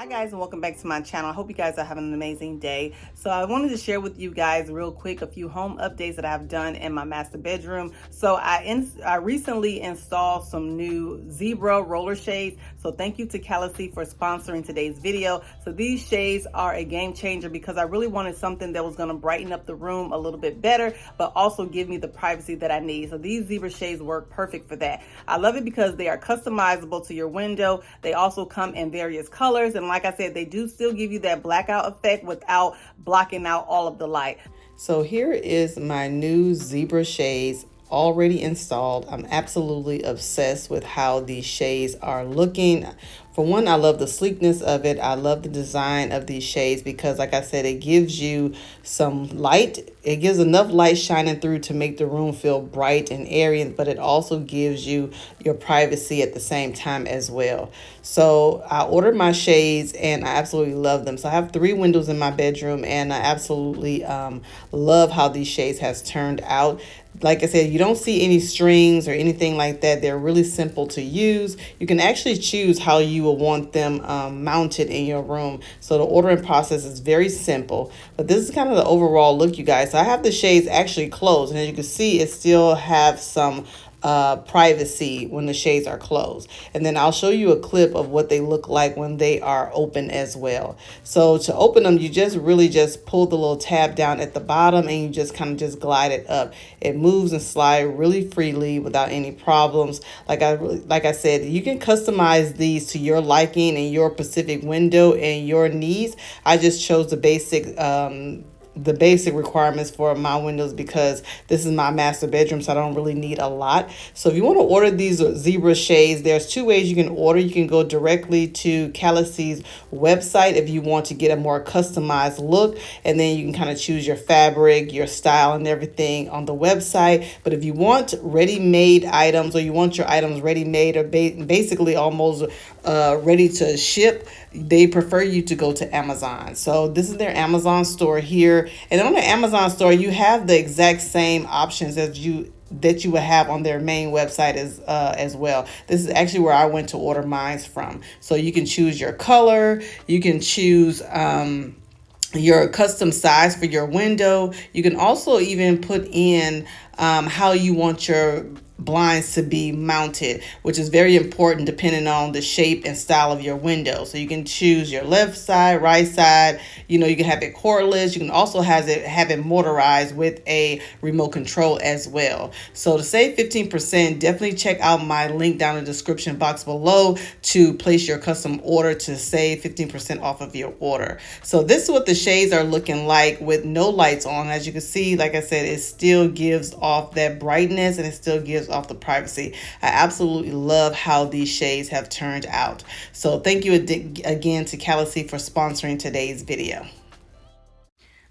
Hi guys, and welcome back to my channel. I hope you guys are having an amazing day. So I wanted to share with you guys real quick a few home updates that I've done in my master bedroom. So I recently installed some new zebra roller shades. So thank you to Calacy for sponsoring today's video. So these shades are a game changer because I really wanted something that was going to brighten up the room a little bit better, but also give me the privacy that I need. So these zebra shades work perfect for that. I love it because they are customizable to your window. They also come in various colors, and like I said, they do still give you that blackout effect without blocking out all of the light. So here is my new zebra shades already installed. I'm absolutely obsessed with how these shades are looking. For one, I love the sleekness of it. I love the design of these shades because, like I said, it gives you some light. It gives enough light shining through to make the room feel bright and airy, but it also gives you your privacy at the same time as well. So I ordered my shades and I absolutely love them. So I have 3 windows in my bedroom and I absolutely love how these shades has turned out. Like I said, you don't see any strings or anything like that. They're really simple to use. You can actually choose how you will want them mounted in your room. So the ordering process is very simple. But this is kind of the overall look, you guys. So I have the shades actually closed. And as you can see, it still have some privacy when the shades are closed. And then I'll show you a clip of what they look like when they are open as well. So to open them, you just really just pull the little tab down at the bottom and you just kind of just glide it up. It moves and slides really freely without any problems. Like I said, you can customize these to your liking and your specific window and your needs. I just chose the basic requirements for my windows because this is my master bedroom, so I don't really need a lot. So if you want to order these zebra shades, there's 2 ways you can order. You can go directly to Calacy's website if you want to get a more customized look, and then you can kind of choose your fabric, your style, and everything on the website. But if you want ready-made items, or you want your items ready-made or basically almost ready to ship, they prefer you to go to Amazon. So this is their Amazon store here. And on the Amazon store, you have the exact same options that you would have on their main website as well. This is actually where I went to order mine from. So you can choose your color, you can choose your custom size for your window. You can also even put in how you want your blinds to be mounted, which is very important depending on the shape and style of your window. So you can choose your left side, right side. You can have it cordless. You can also have it motorized with a remote control as well. So to save 15%, definitely check out my link down in the description box below to place your custom order to save 15% off of your order. So this is what the shades are looking like with no lights on. As you can see, like I said, it still gives off that brightness and it still gives off the privacy. I absolutely love how these shades have turned out. So thank you again to Calacy for sponsoring today's video.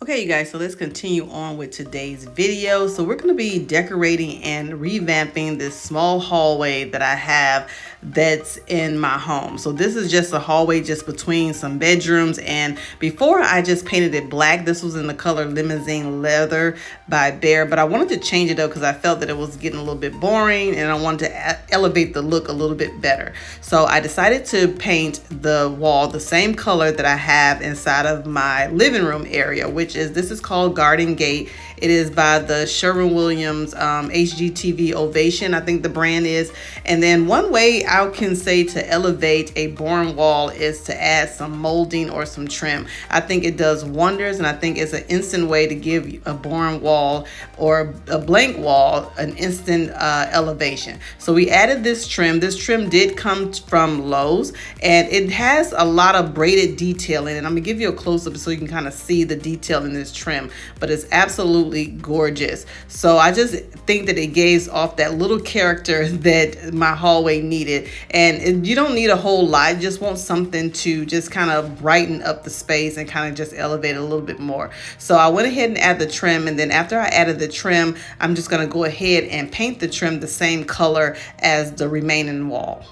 Okay, you guys, so let's continue on with today's video. So we're going to be decorating and revamping this small hallway that I have that's in my home. So this is just a hallway just between some bedrooms, and before I just painted it black. This was in the color Limousine Leather by Bear, but I wanted to change it up because I felt that it was getting a little bit boring and I wanted to elevate the look a little bit better. So I decided to paint the wall the same color that I have inside of my living room area, which is, this is called Garden Gate. It is by the Sherwin-Williams HGTV Ovation, I think the brand is. And then one way I can say to elevate a boring wall is to add some molding or some trim. I think it does wonders, and I think it's an instant way to give a boring wall or a blank wall an instant elevation. So we added this trim. This trim did come from Lowe's, and it has a lot of braided detail in it. I'm gonna give you a close-up so you can kind of see the detail in this trim, but it's absolutely gorgeous. So I just think that it gives off that little character that my hallway needed. And you don't need a whole lot, you just want something to just kind of brighten up the space and kind of just elevate it a little bit more. So I went ahead and added the trim, and then after I added the trim, I'm just going to go ahead and paint the trim the same color as the remaining wall.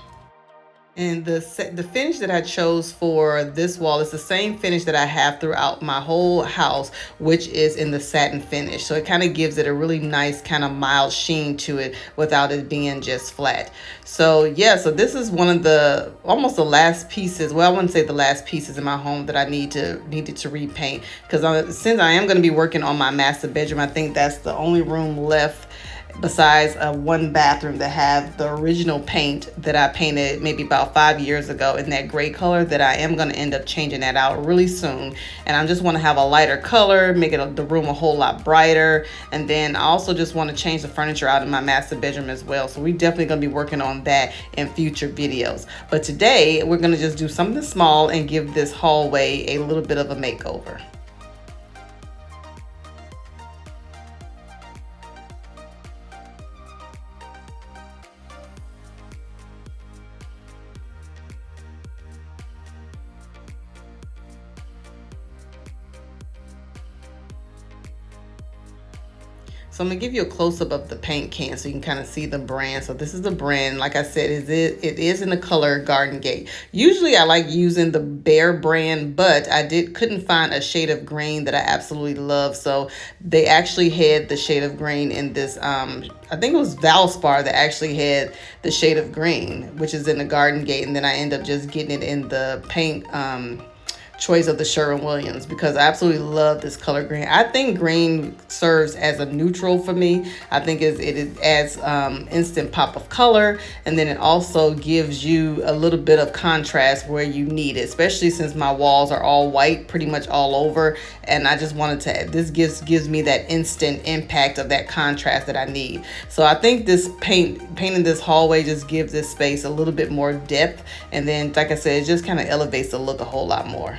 And the finish that I chose for this wall is the same finish that I have throughout my whole house, which is in the satin finish. So it kind of gives it a really nice kind of mild sheen to it without it being just flat. So yeah, so this is one of the almost the last pieces. Well, I wouldn't say the last pieces in my home that I needed to repaint, because since I am going to be working on my master bedroom, I think that's the only room left besides one bathroom that have the original paint that I painted maybe about 5 years ago in that gray color, that I am going to end up changing that out really soon. And I just want to have a lighter color, make the room a whole lot brighter. And then I also just want to change the furniture out in my master bedroom as well. So we definitely going to be working on that in future videos. But today we're going to just do something small and give this hallway a little bit of a makeover. So I'm gonna give you a close-up of the paint can so you can kind of see the brand. So this is the brand. Like I said, it is in the color Garden Gate. Usually I like using the Bear brand, but I couldn't find a shade of green that I absolutely love. So they actually had the shade of green in this, I think it was Valspar that actually had the shade of green, which is in the Garden Gate. And then I end up just getting it in the paint, choice of the Sherwin-Williams, because I absolutely love this color green. I think green serves as a neutral for me. I think it adds instant pop of color, and then it also gives you a little bit of contrast where you need it, especially since my walls are all white pretty much all over, and I just wanted to, this gives me that instant impact of that contrast that I need. So I think this painting this hallway just gives this space a little bit more depth, and then like I said, it just kind of elevates the look a whole lot more.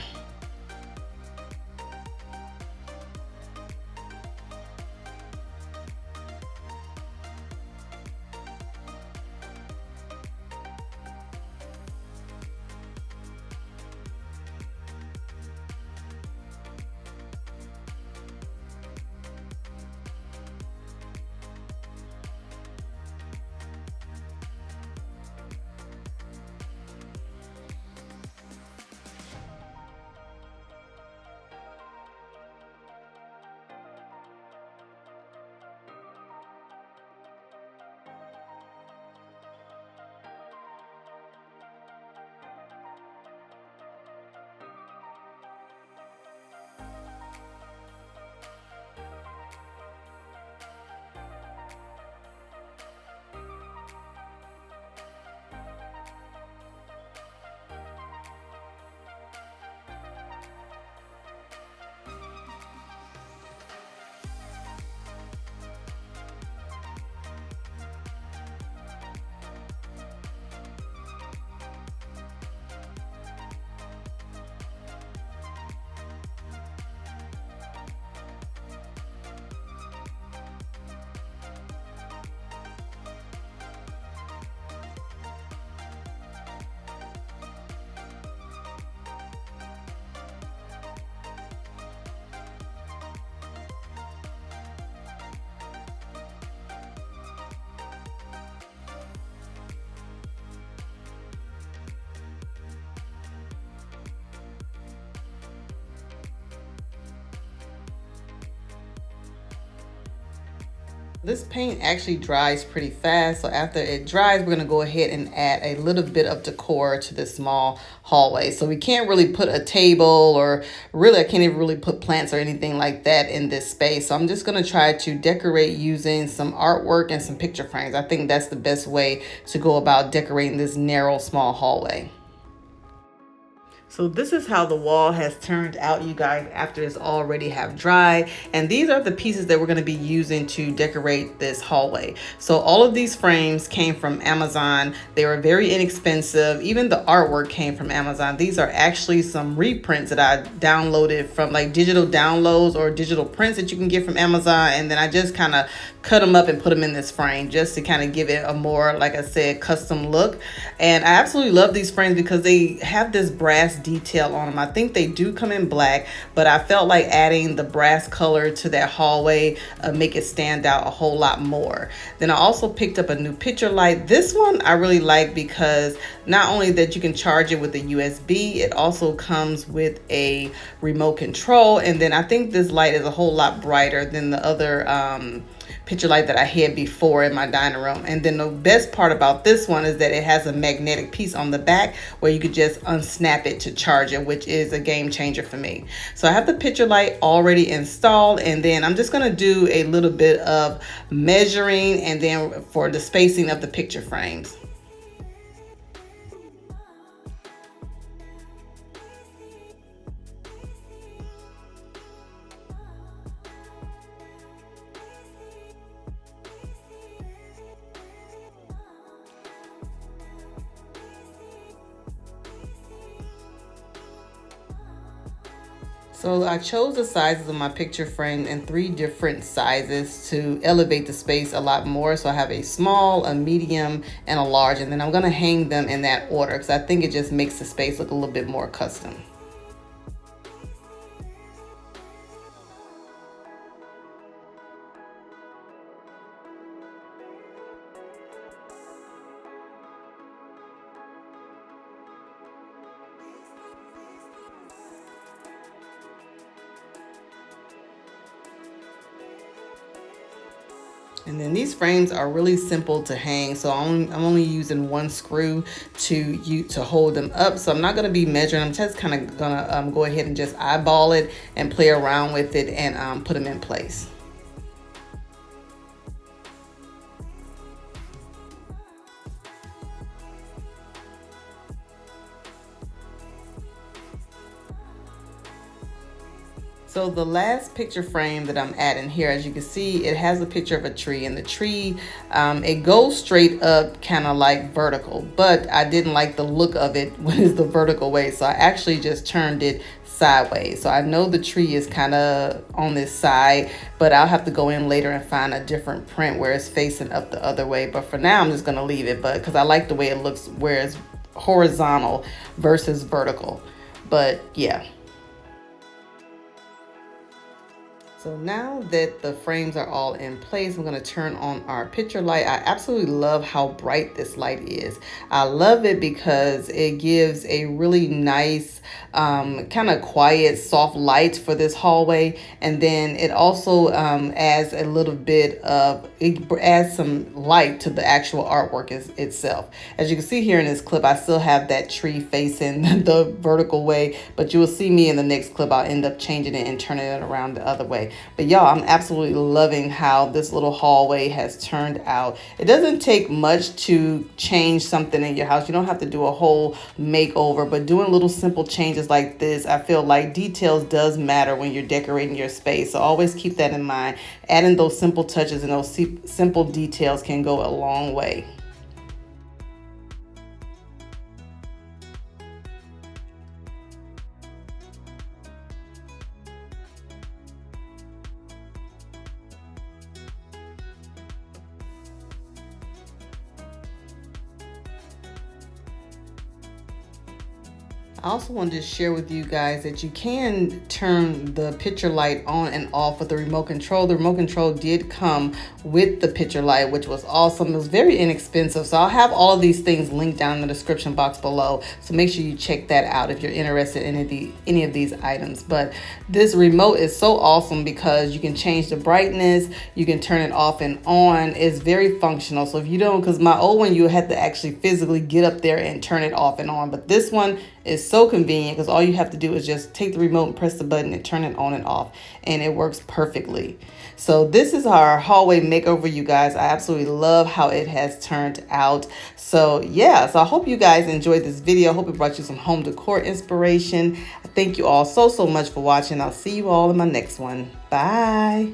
This paint actually dries pretty fast, so after it dries, we're gonna go ahead and add a little bit of decor to this small hallway. So we can't really put a table, or really I can't even really put plants or anything like that in this space. So I'm just gonna try to decorate using some artwork and some picture frames. I think that's the best way to go about decorating this narrow small hallway. So this is how the wall has turned out, you guys, after it's already have dried. And these are the pieces that we're going to be using to decorate this hallway. So all of these frames came from Amazon. They were very inexpensive. Even the artwork came from Amazon. These are actually some reprints that I downloaded from, like, digital downloads or digital prints that you can get from Amazon. And then I just kind of cut them up and put them in this frame just to kind of give it a more, like I said, custom look. And I absolutely love these frames because they have this brass detail on them. I think they do come in black, but I felt like adding the brass color to that hallway make it stand out a whole lot more. Then I also picked up a new picture light. This one I really like because not only that you can charge it with a USB, it also comes with a remote control. And then I think this light is a whole lot brighter than the other picture light that I had before in my dining room. And then the best part about this one is that it has a magnetic piece on the back where you could just unsnap it to charge it, which is a game changer for me. So I have the picture light already installed, and then I'm just going to do a little bit of measuring and then for the spacing of the picture frames. So I chose the sizes of my picture frame in 3 different sizes to elevate the space a lot more. So I have a small, a medium, and a large, and then I'm gonna hang them in that order because I think it just makes the space look a little bit more custom. And then these frames are really simple to hang, so I'm only using 1 screw to hold them up. So I'm not going to be measuring. I'm just kind of going to go ahead and just eyeball it and play around with it and put them in place. So the last picture frame that I'm adding here, as you can see, it has a picture of a tree, and the tree, it goes straight up kind of like vertical, but I didn't like the look of it when it's the vertical way. So I actually just turned it sideways. So I know the tree is kind of on this side, but I'll have to go in later and find a different print where it's facing up the other way. But for now, I'm just going to leave it, but because I like the way it looks where it's horizontal versus vertical. But yeah. So now that the frames are all in place, I'm going to turn on our picture light. I absolutely love how bright this light is. I love it because it gives a really nice, kind of quiet, soft light for this hallway. And then it also adds a little bit of, it adds some light to the actual artwork itself. As you can see here in this clip, I still have that tree facing the vertical way, but you will see me in the next clip. I'll end up changing it and turning it around the other way. But y'all, I'm absolutely loving how this little hallway has turned out. It doesn't take much to change something in your house. You don't have to do a whole makeover, but doing little simple changes like this, I feel like details does matter when you're decorating your space. So always keep that in mind. Adding those simple touches and those simple details can go a long way. I also wanted to share with you guys that you can turn the picture light on and off with the remote control. The remote control did come with the picture light, which was awesome. It was very inexpensive. So I'll have all of these things linked down in the description box below. So make sure you check that out if you're interested in any of these items. But this remote is so awesome because you can change the brightness, you can turn it off and on. It's very functional. So if you don't, because my old one, you had to actually physically get up there and turn it off and on. But this one is so convenient because all you have to do is just take the remote and press the button and turn it on and off, and it works perfectly. So this is our hallway makeover, you guys. I absolutely love how it has turned out. So yeah, so I hope you guys enjoyed this video. I hope it brought you some home decor inspiration. Thank you all so much for watching. I'll see you all in my next one. Bye.